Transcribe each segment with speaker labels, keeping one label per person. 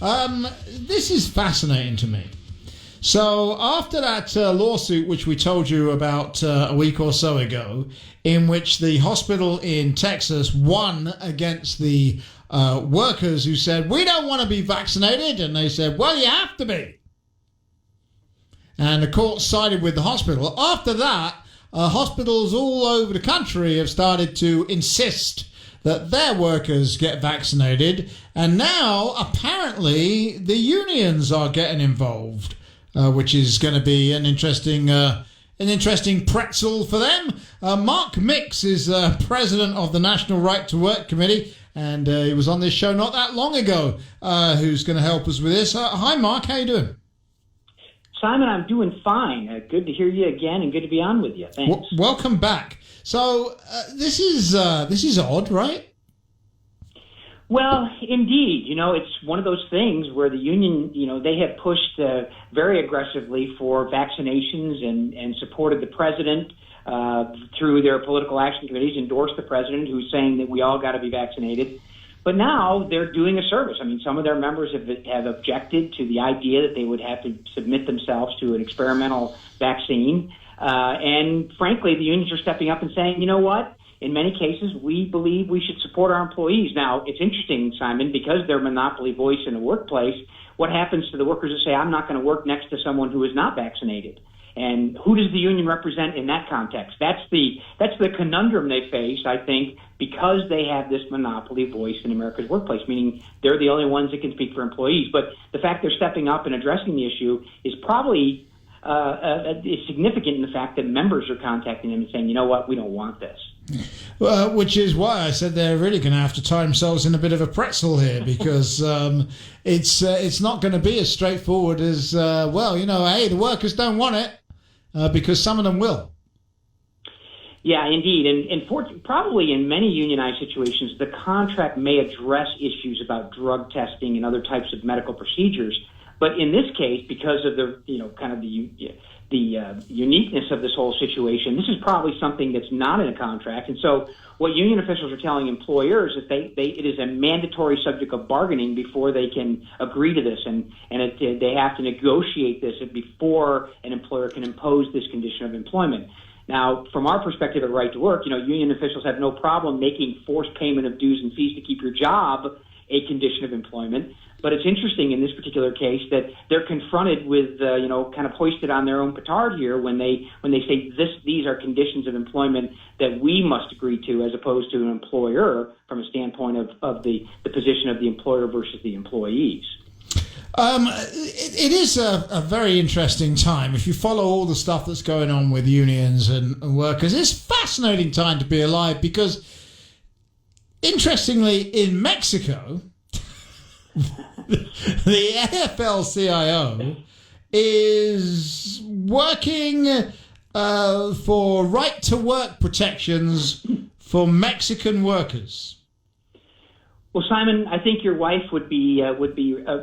Speaker 1: This is fascinating to me. So after that lawsuit, which we told you about a week or so ago, in which the hospital in Texas won against the workers who said, we don't want to be vaccinated, and they said, well, you have to be. And the court sided with the hospital. After that, hospitals all over the country have started to insist that their workers get vaccinated, and now apparently the unions are getting involved, which is going to be an interesting pretzel for them. Mark Mix is president of the National Right to Work Committee, and he was on this show not that long ago. Who's going to help us with this? Hi, Mark. How you doing?
Speaker 2: Simon, I'm doing fine. Good to hear you again, and good to be on with you. Thanks.
Speaker 1: Welcome back. So this is odd, right?
Speaker 2: Well, indeed. It's one of those things where the union, they have pushed very aggressively for vaccinations and supported the president through their political action committees, endorsed the president who's saying that we all got to be vaccinated. But now they're doing a service. I mean, some of their members have objected to the idea that they would have to submit themselves to an experimental vaccine. And frankly, the unions are stepping up and saying, you know what? In many cases, we believe we should support our employees. Now, it's interesting, Simon, because they're monopoly voice in the workplace, what happens to the workers who say, I'm not going to work next to someone who is not vaccinated? And who does the union represent in that context? That's the conundrum they face, I think, because they have this monopoly voice in America's workplace, meaning they're the only ones that can speak for employees. But the fact they're stepping up and addressing the issue is probably is significant in the fact that members are contacting them and saying, you know what, we don't want this.
Speaker 1: Which is why I said they're really going to have to tie themselves in a bit of a pretzel here, because it's not going to be as straightforward as, hey, the workers don't want it, because some of them will.
Speaker 2: Yeah, indeed. And probably in many unionized situations, the contract may address issues about drug testing and other types of medical procedures. But in this case, because of the uniqueness of this whole situation, this is probably something that's not in a contract. And so what union officials are telling employers is it is a mandatory subject of bargaining before they can agree to this. And they have to negotiate this before an employer can impose this condition of employment. Now, from our perspective at Right to Work, union officials have no problem making forced payment of dues and fees to keep your job a condition of employment. But it's interesting in this particular case that they're confronted with, kind of hoisted on their own petard here when they say these are conditions of employment that we must agree to, as opposed to an employer from a standpoint of the position of the employer versus the employees.
Speaker 1: It is a very interesting time. If you follow all the stuff that's going on with unions and workers, it's a fascinating time to be alive, because, interestingly, in Mexico, the AFL-CIO is working for right-to-work protections for Mexican workers.
Speaker 2: Well, Simon, I think your wife would be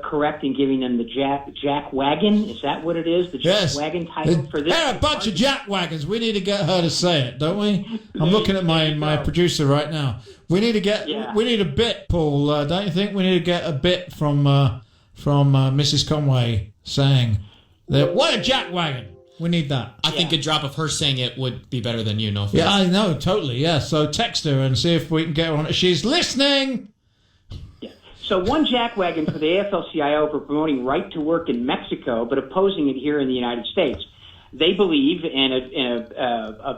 Speaker 2: correct in giving them the jack wagon. Is that what it is? The jack wagon title for this?
Speaker 1: They're a bunch of jack wagons. We need to get her to say it, don't we? I'm looking at my producer right now. We need a bit, Paul. Don't you think we need to get a bit from Mrs. Conway saying that? What a jack wagon! We need that.
Speaker 3: I think a drop of her saying it would be better than you. No offense.
Speaker 1: Yeah, I know, totally. Yeah, so text her and see if we can get her on it. She's listening.
Speaker 2: So one jackwagon for the AFL-CIO for promoting right to work in Mexico, but opposing it here in the United States. They believe, in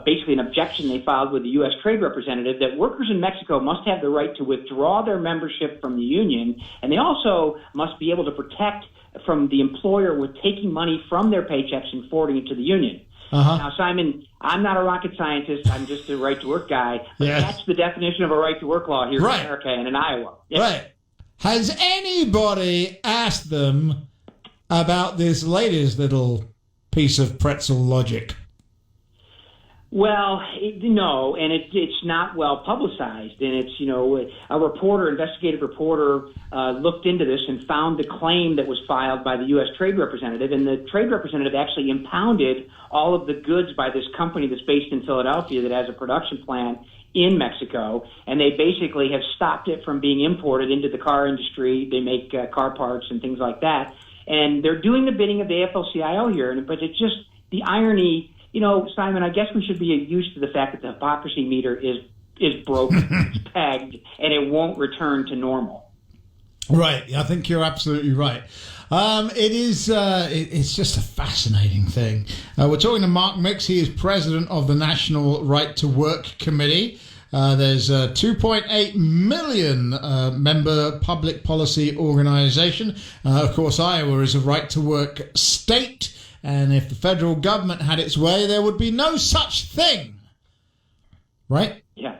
Speaker 2: basically an objection they filed with the U.S. Trade Representative, that workers in Mexico must have the right to withdraw their membership from the union, and they also must be able to protect from the employer with taking money from their paychecks and forwarding it to the union. Uh-huh. Now, Simon, I'm not a rocket scientist. I'm just a right-to-work guy. But that's the definition of a right-to-work law here in America and in Iowa. Yes.
Speaker 1: Right. Has anybody asked them about this latest little piece of pretzel logic?
Speaker 2: Well, no, and it's not well publicized. And it's, a investigative reporter looked into this and found the claim that was filed by the U.S. Trade Representative. And the Trade Representative actually impounded all of the goods by this company that's based in Philadelphia that has a production plant in Mexico, and they basically have stopped it from being imported into the car industry. They make car parts and things like that, and they're doing the bidding of the AFL-CIO here. But it's just the irony, Simon. I guess we should be used to the fact that the hypocrisy meter is broken, it's pegged, and it won't return to normal.
Speaker 1: Right, I think you're absolutely right. It's just a fascinating thing. We're talking to Mark Mix. He is president of the National Right to Work Committee. There's a 2.8 million member public policy organization. Of course, Iowa is a right to work state, and if the federal government had its way, there would be no such thing. Right?
Speaker 2: Yeah.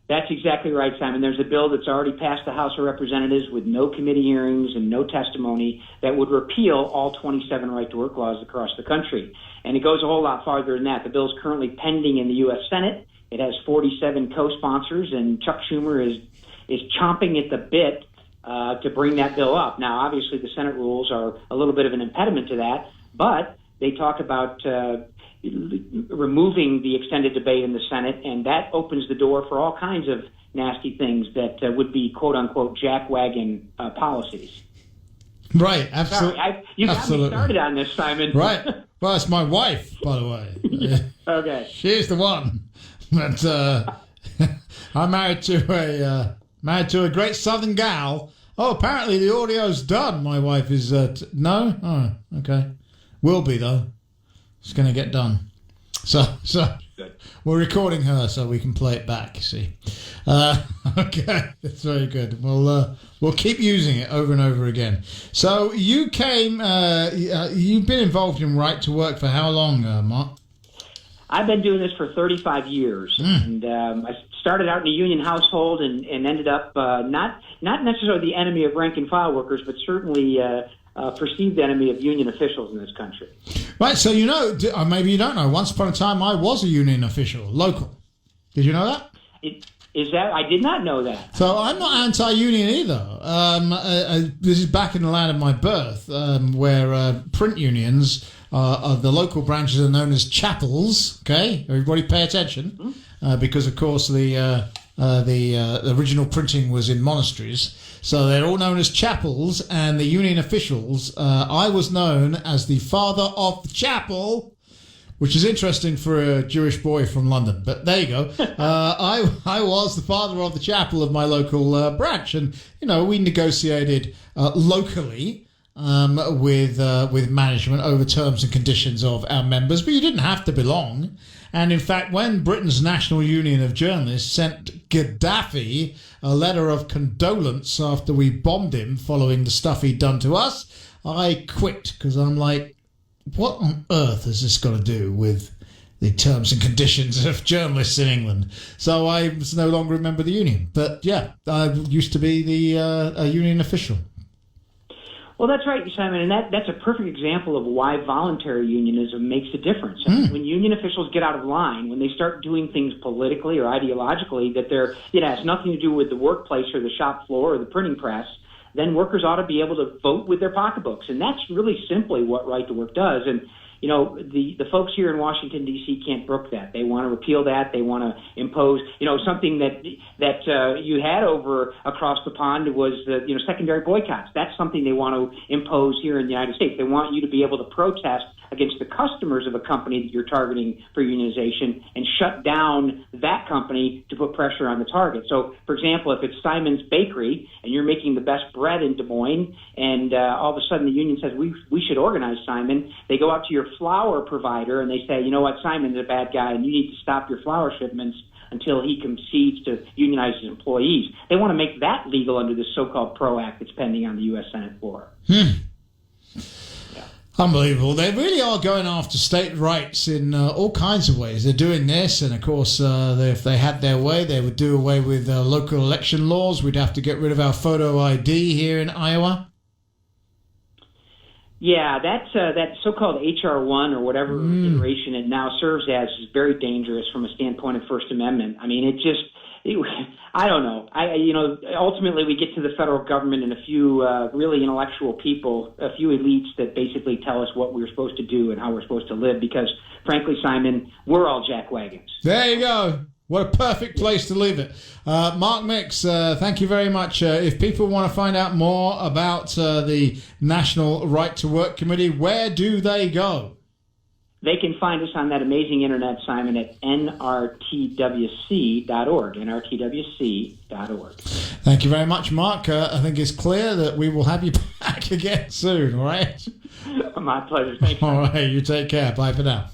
Speaker 2: That's exactly right, Simon. There's a bill that's already passed the House of Representatives with no committee hearings and no testimony that would repeal all 27 right-to-work laws across the country. And it goes a whole lot farther than that. The bill is currently pending in the U.S. Senate. It has 47 co-sponsors, and Chuck Schumer is chomping at the bit to bring that bill up. Now, obviously, the Senate rules are a little bit of an impediment to that, but they talk about removing the extended debate in the Senate, and that opens the door for all kinds of nasty things that would be quote-unquote jackwagon policies.
Speaker 1: Right, absolutely.
Speaker 2: Sorry, you got me started on this, Simon.
Speaker 1: Right. Well, it's my wife, by the way.
Speaker 2: Okay.
Speaker 1: She's the one. But I'm married to a great Southern gal. Oh, apparently the audio's done. My wife is no. Oh, okay. Will be though. It's going to get done. So
Speaker 2: Good.
Speaker 1: We're recording her so we can play it back. You see. Okay, that's very good. We'll keep using it over and over again. So you came. You've been involved in right to work for how long, Mark?
Speaker 2: I've been doing this for 35 years, and I started out in a union household and ended up not necessarily the enemy of rank and file workers, but certainly perceived enemy of union officials in this country.
Speaker 1: Right, so or maybe you don't know, once upon a time I was a union official, local. Did you know that?
Speaker 2: I did not know that.
Speaker 1: So I'm not anti-union either. This is back in the land of my birth, where print unions of the local branches are known as chapels. Okay, everybody pay attention, because of course the original printing was in monasteries, so they're all known as chapels. And the union officials, I was known as the father of the chapel, which is interesting for a Jewish boy from London. But there you go. I was the father of the chapel of my local branch, and we negotiated locally with management over terms and conditions of our members, but you didn't have to belong. And in fact, when Britain's National Union of Journalists sent Gaddafi a letter of condolence after we bombed him following the stuff he'd done to us, I quit, because I'm like, what on earth has this got to do with the terms and conditions of journalists in England? So I was no longer a member of the union. But yeah, I used to be a union official.
Speaker 2: Well, that's right, Simon, and that's a perfect example of why voluntary unionism makes a difference. When union officials get out of line, when they start doing things politically or ideologically that has nothing to do with the workplace or the shop floor or the printing press, then workers ought to be able to vote with their pocketbooks, and that's really simply what right to work does. And the folks here in Washington, D.C. can't brook that. They want to repeal that. They want to impose, something that you had over across the pond was secondary boycotts. That's something they want to impose here in the United States. They want you to be able to protest against the customers of a company that you're targeting for unionization and shut down that company to put pressure on the target. So, for example, if it's Simon's Bakery and you're making the best bread in Des Moines, and all of a sudden the union says, we should organize, Simon, they go out to your flour provider and they say, you know what, Simon's a bad guy and you need to stop your flour shipments until he concedes to unionize his employees. They want to make that legal under this so-called PRO Act that's pending on the U.S. Senate floor.
Speaker 1: Unbelievable. They really are going after state rights in all kinds of ways. They're doing this, and of course, if they had their way, they would do away with local election laws. We'd have to get rid of our photo ID here in Iowa.
Speaker 2: Yeah, that so-called H.R. 1 or whatever iteration it now serves as is very dangerous from a standpoint of First Amendment. I mean, I don't know. Ultimately we get to the federal government and a few really intellectual people, a few elites that basically tell us what we're supposed to do and how we're supposed to live because, frankly, Simon, we're all jackwagons.
Speaker 1: There you go. What a perfect place to leave it. Mark Mix, thank you very much. If people want to find out more about the National Right to Work Committee, where do they go?
Speaker 2: They can find us on that amazing internet, Simon, at nrtwc.org, nrtwc.org.
Speaker 1: Thank you very much, Mark. I think it's clear that we will have you back again soon, all right?
Speaker 2: My pleasure. Thanks.
Speaker 1: All right, you take care. Bye for now.